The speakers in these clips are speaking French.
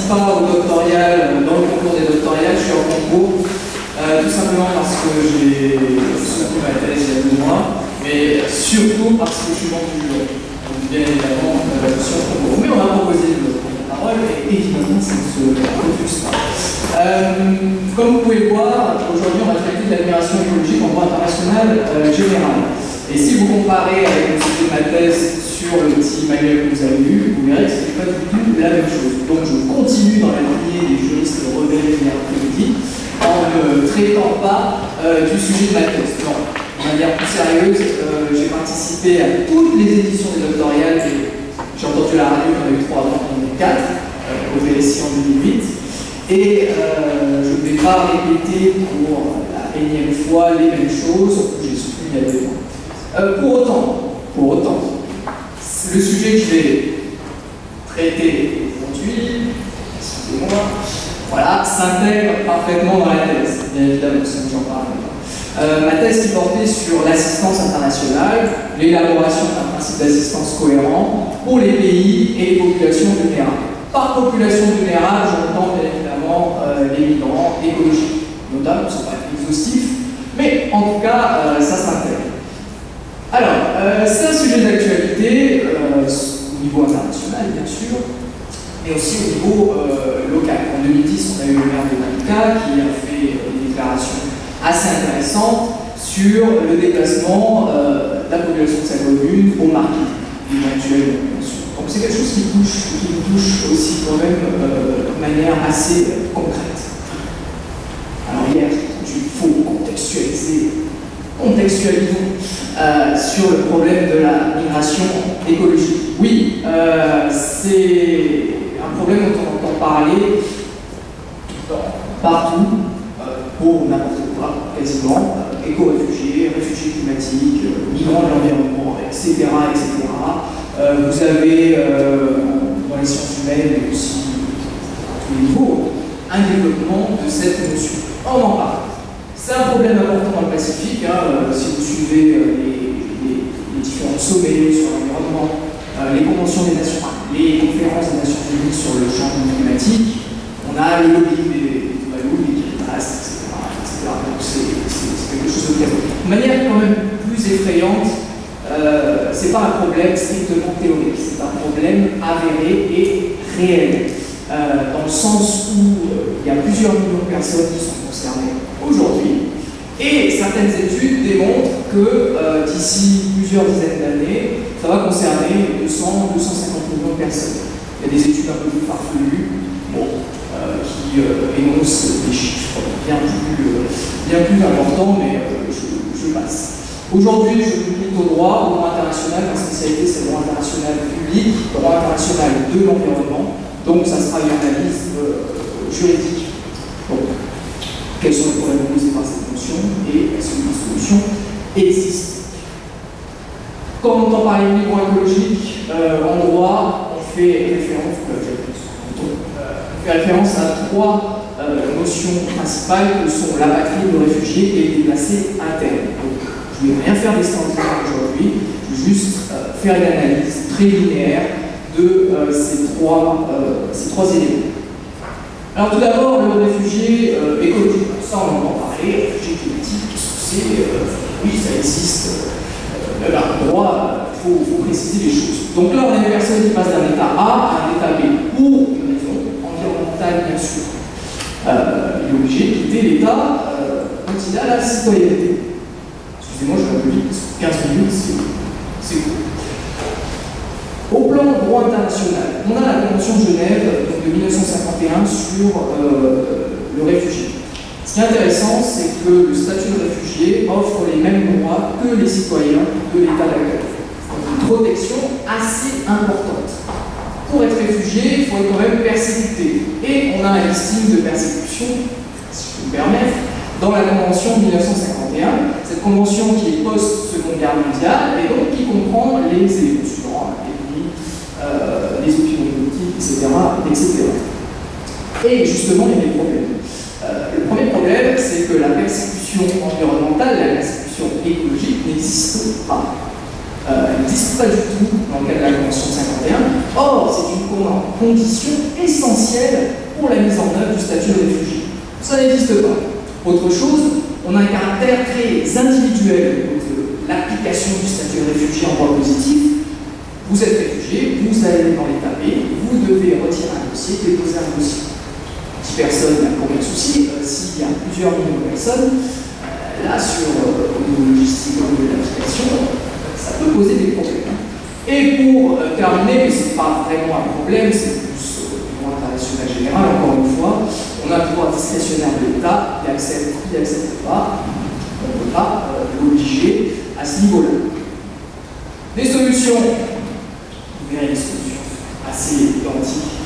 participe pas au doctoral, dans le concours des doctorales, je suis en concours, tout simplement parce que j'ai soutenu ma thèse il y a 2 mois, mais surtout parce que je suis vendu du jour. Donc bien évidemment, je suis en concours. Mais on m'a proposé de prendre la parole, et évidemment, ça ne se refuse pas. Comme vous pouvez le voir, aujourd'hui, on va traiter de l'admiration écologique en droit international général. Et si vous comparez avec le sujet de ma thèse sur le petit manuel que vous avez lu, vous verrez que ce n'est pas du tout la même chose. Donc je continue dans la lignée des juristes rebelles hier après-midi en ne traitant pas du sujet de ma thèse. Non, de manière plus sérieuse, j'ai participé à toutes les éditions des doctorales. J'ai entendu la radio, on a eu 3 ans, on en a eu 4, au VSI en 2008. Et je ne vais pas répéter pour la énième fois les mêmes choses que j'ai soutenu il y a 2 ans. Pour autant, le sujet que je vais traiter aujourd'hui, excusez-moi, voilà, s'intègre parfaitement dans la thèse, bien évidemment, si j'en parle. Ma thèse qui portait sur l'assistance internationale, l'élaboration d'un principe d'assistance cohérent pour les pays et les populations vulnérables. Par population vulnérable, j'entends bien évidemment les migrants écologiques, notamment, ce n'est pas exhaustif, mais en tout cas, ça s'intègre. Alors, c'est un sujet d'actualité au niveau international, bien sûr, mais aussi au niveau local. En 2010, on a eu le maire de Malika qui a fait une déclaration assez intéressante sur le déplacement de la population de sa commune au Marquis, éventuellement, bien sûr. Donc c'est quelque chose qui nous touche aussi quand même de manière assez concrète. Alors hier, il faut contextualisons sur le problème de la migration écologique. Oui, c'est un problème dont on entend parler partout, pour n'importe quoi, quasiment, éco-réfugiés, réfugiés climatiques, migrants de l'environnement, etc., etc. Vous avez dans les sciences humaines, mais aussi à tous les niveaux, un développement de cette notion. On en parle. C'est un problème important dans le Pacifique. Si vous suivez les différents sommets sur l'environnement, les conventions des Nations Unies, les conférences des Nations Unies sur le changement climatique, on a le lobby des Tuvalu, des Kiritas, etc. Donc c'est quelque chose de très bon. De manière quand même plus effrayante, c'est pas un problème strictement théorique, c'est un problème avéré et réel. Dans le sens où il y a plusieurs millions de personnes qui sont concernées aujourd'hui, et certaines études démontrent que d'ici plusieurs dizaines d'années, ça va concerner 200-250 millions de personnes. Il y a des études un peu plus farfelues, qui énoncent des chiffres bien plus importants, mais je passe. Aujourd'hui, je milite au droit international, ma spécialité c'est le droit international public, le droit international de l'environnement. Donc, ça sera une analyse juridique. Donc, quels sont les problèmes posés par cette notion et est-ce qu'une solution existe? Quand on entend parler de migrants écologiques, en droit, on fait référence à 3 notions principales que sont la patrie, le réfugié et le déplacé interne. Donc, je ne vais rien faire d'extraordinaire aujourd'hui, je vais juste faire une analyse très linéaire de ces trois éléments. Alors tout d'abord, le réfugié écologique, ça on en entend parler, réfugié climatique, oui ça existe, en droit, il faut préciser les choses. Donc là on a une personne qui passe d'un état A à un état B, pour une raison environnementale bien sûr. Il est obligé de quitter l'état quand il a la citoyenneté. Excusez-moi, je vais un peu vite, 15 minutes c'est court. Au plan droit international, on a la Convention de Genève de 1951 sur le réfugié. Ce qui est intéressant, c'est que le statut de réfugié offre les mêmes droits que les citoyens de l'État d'accueil. Donc une protection assez importante. Pour être réfugié, il faut être quand même persécuté. Et on a un listing de persécution, si je peux me permettre, dans la Convention de 1951. Cette convention qui est post-Seconde Guerre mondiale et donc qui comprend les éléments suivants, les opinions politiques, etc., etc. Et justement, il y a des problèmes. Le premier problème, c'est que la persécution environnementale, la persécution écologique n'existe pas. Elle n'existe pas du tout dans le cadre de la Convention de 51. Or, c'est une condition essentielle pour la mise en œuvre du statut de réfugié. Ça n'existe pas. Autre chose, on a un caractère très individuel de l'application du statut de réfugié en droit positif. Vous êtes réfugié, vous allez dans l'État B, vous devez retirer un dossier, déposer un dossier. 10 personnes, il n'y a aucun souci. S'il y a plusieurs millions de personnes, là, sur au niveau logistique, au niveau de l'application, ça peut poser des problèmes. Et pour terminer, mais ce n'est pas vraiment un problème, c'est plus du droit international général, encore une fois, on a le droit discrétionnaire de l'État, il accepte, il n'accepte pas, on ne peut pas l'obliger à ce niveau-là. Des solutions, vous verrez des solutions assez identiques,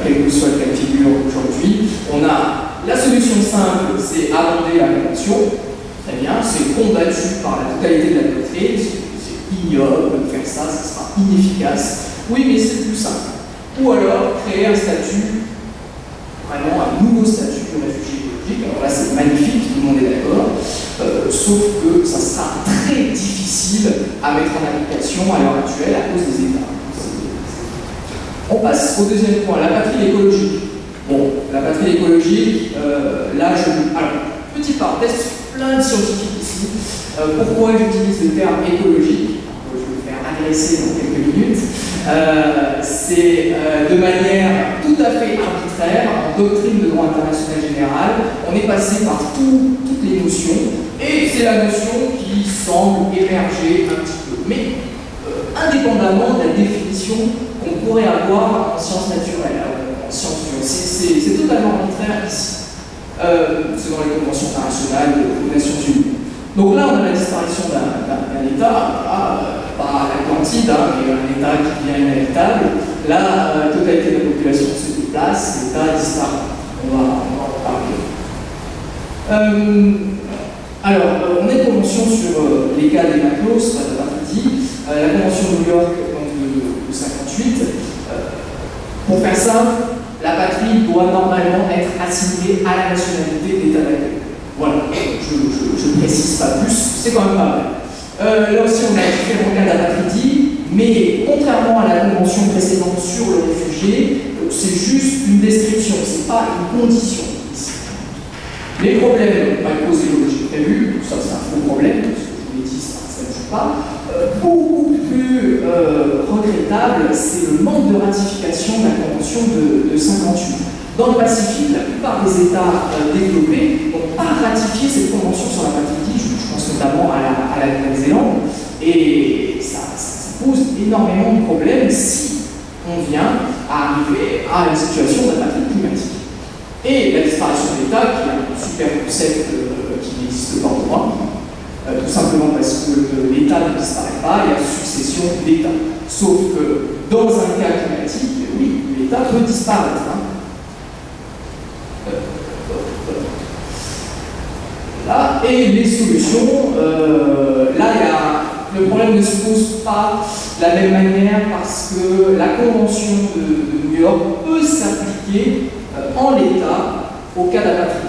quel que soit le cas de figure aujourd'hui. On a la solution simple, c'est amender la convention. Très bien, c'est combattu par la totalité de la doctrine, c'est ignoble de faire ça, ça sera inefficace. Oui, mais c'est plus simple. Ou alors créer un statut, vraiment un nouveau statut de réfugié écologique. Alors là, c'est magnifique, tout le monde est d'accord, sauf que ça sera très difficile à mettre en application à l'heure actuelle à cause des États. On passe au deuxième point, la patrie écologique. Bon, la patrie écologique, là, alors, petite parenthèse, plein de scientifiques ici. Pourquoi j'utilise le terme écologique? Je vais me faire agresser dans quelques minutes. C'est de manière tout à fait arbitraire, en doctrine de droit international général. On est passé par toutes les notions, et c'est la notion qui semble émerger un petit peu. Mais indépendamment de la définition qu'on pourrait avoir en sciences naturelles, en sciences dures, c'est totalement arbitraire ici. C'est dans les conventions internationales des Nations Unies. Donc là, on a la disparition d'un État, pas l'Atlantide, mais un État qui devient inhabitable. La totalité de la population se déplace, l'État disparaît. On va en parler. Alors, on a une convention sur les cas des matelots, ça l'a pas dit. La convention de New York de 58. Pour faire simple, la patrie doit normalement être assimilée à la nationalité de l'État d'accueil. Voilà, je ne précise pas plus, c'est quand même pas mal. Là aussi, on a différents cas d'apatridie, mais contrairement à la convention précédente sur le réfugié, c'est juste une description, c'est pas une condition. Les problèmes, pas de cause écologique prévue, ça c'est un faux problème, parce que je vous l'ai dit, ça ne joue pas. Beaucoup plus regrettable, c'est le manque de ratification de la convention de 58. Dans le Pacifique, la plupart des États développés n'ont pas ratifié cette convention sur la patrie, je pense notamment à la Nouvelle-Zélande, et ça pose énormément de problèmes si on vient à arriver à une situation d'apatrie climatique. Et la disparition de l'État, qui est un super concept qui n'existe pas au droit, tout simplement parce que l'État ne disparaît pas, il y a succession d'États. Sauf que dans un cas climatique, oui, l'État peut disparaître. Là, et les solutions, là, le problème ne se pose pas de la même manière parce que la convention de New York peut s'appliquer en l'état au cas d'apatrie.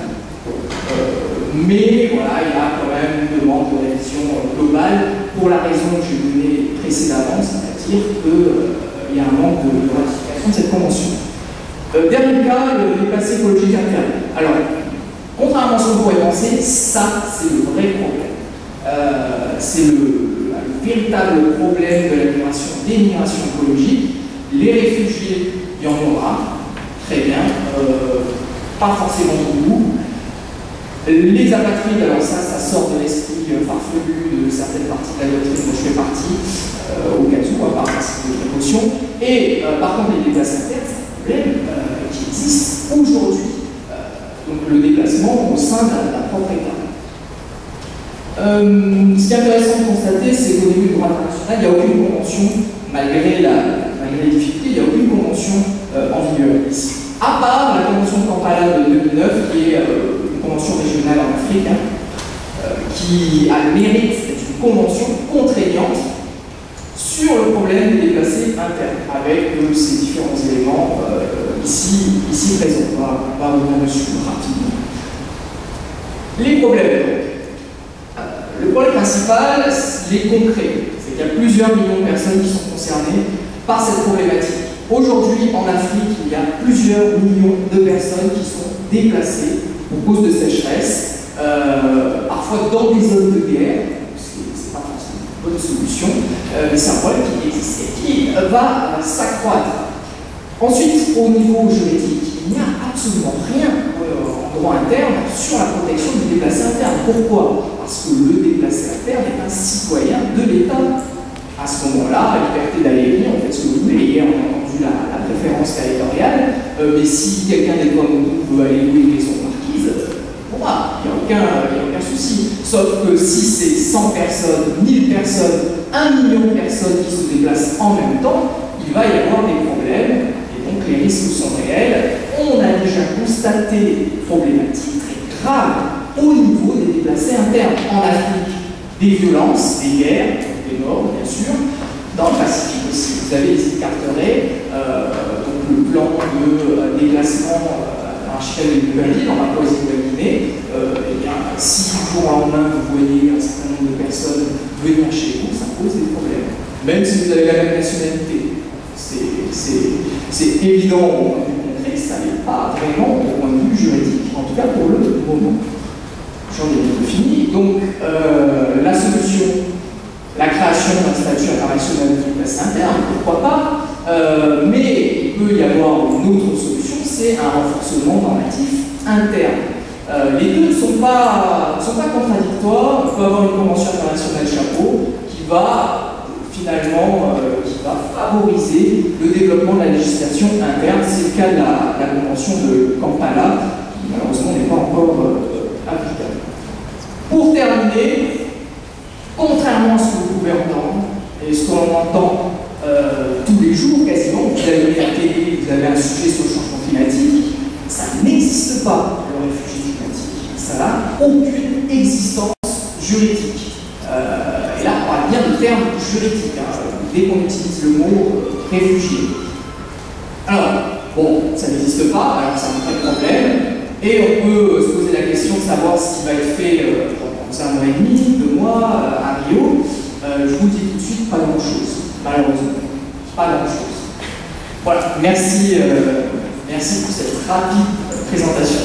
Mais voilà, il y a quand même une demande de révision globale pour la raison que j'ai donnée précédemment, c'est-à-dire qu'il y a un manque de ratification de cette convention. Dernier cas, le déplacé écologique interne. Alors, contrairement à ce qu'on pourrait penser, ça, c'est le vrai problème. C'est le véritable problème de la migration, des migrations écologiques. Les réfugiés, il y en aura, très bien, pas forcément beaucoup. Les apatrides, alors ça sort de l'esprit farfelu de certaines parties de la doctrine dont je fais partie, au cas où, à part principe de précaution. Et par contre, les déplacés internes, c'est un problème qui existe aujourd'hui. Donc le déplacement au sein d'un propre État. Ce qui est intéressant de constater, c'est qu'au niveau du droit international, il n'y a aucune convention, malgré les difficultés, il n'y a aucune convention en vigueur ici. À part la convention de Kampala de 2009, qui est une convention régionale en Afrique, qui a le mérite d'être une convention contraignante sur le problème des déplacés internes, avec ces différents éléments ici présents. On va revenir dessus rapidement. Les problèmes. Le problème principal, il est concret. C'est Il y a plusieurs millions de personnes qui sont concernées par cette problématique. Aujourd'hui, en Afrique, il y a plusieurs millions de personnes qui sont déplacées pour cause de sécheresse, parfois dans des zones de guerre. C'est pas forcément une bonne solution, mais c'est un problème qui existe et qui va s'accroître. Ensuite, au niveau juridique, il n'y a absolument rien en droit interne sur la protection du déplacé interne. Pourquoi? Parce que le déplacé interne est un citoyen de l'État. À ce moment-là, la liberté d'aller et venir, on fait ce que vous voulez. Hier, on a entendu la préférence territoriale, mais si quelqu'un des comme nous veut aller louer une maison marquise, il n'y a aucun souci. Sauf que si c'est 100 personnes, 1000 personnes, 1 million de personnes qui se déplacent en même temps, il va y avoir des problèmes. Donc les risques sont réels. On a déjà constaté des problématiques très graves au niveau des déplacés internes. En Afrique, des violences, des guerres, des morts bien sûr. Dans le Pacifique aussi, vous avez les îles Carteret, donc le plan de déplacement dans l'archipel de Nouvelle-Guinée, dans la Papouasie-Nouvelle-Guinée. Et bien, si du jour au lendemain vous voyez un certain nombre de personnes venir chez vous, ça pose des problèmes. Même si vous avez la même nationalité. C'est évident au point de vue concret, ça n'est pas vraiment au point de vue juridique, en tout cas pour le moment. J'en ai bientôt fini. Donc, la solution, la création d'un statut international de déplacé interne, pourquoi pas, mais il peut y avoir une autre solution, c'est un renforcement normatif interne. Les deux ne sont pas contradictoires. On peut avoir une convention internationale chapeau qui va finalement qui va favoriser le développement de la législation interne. C'est le cas de la convention de Kampala, qui malheureusement n'est pas encore applicable. Pour terminer, contrairement à ce que vous pouvez entendre, et ce qu'on entend tous les jours quasiment, vous avez la télé, vous avez un sujet sur le changement climatique, ça n'existe pas, le réfugié climatique. Ça n'a aucune existence juridique. Et là, on parle bien de termes juridiques, dès qu'on utilise le mot réfugié. Alors, bon, ça n'existe pas, alors c'est un vrai problème, et on peut se poser la question de savoir ce qui va être fait dans 1 mois et demi, 2 mois, à Rio. Je vous dis tout de suite, pas grand-chose, malheureusement. Pas grand-chose. Voilà, merci pour cette rapide présentation.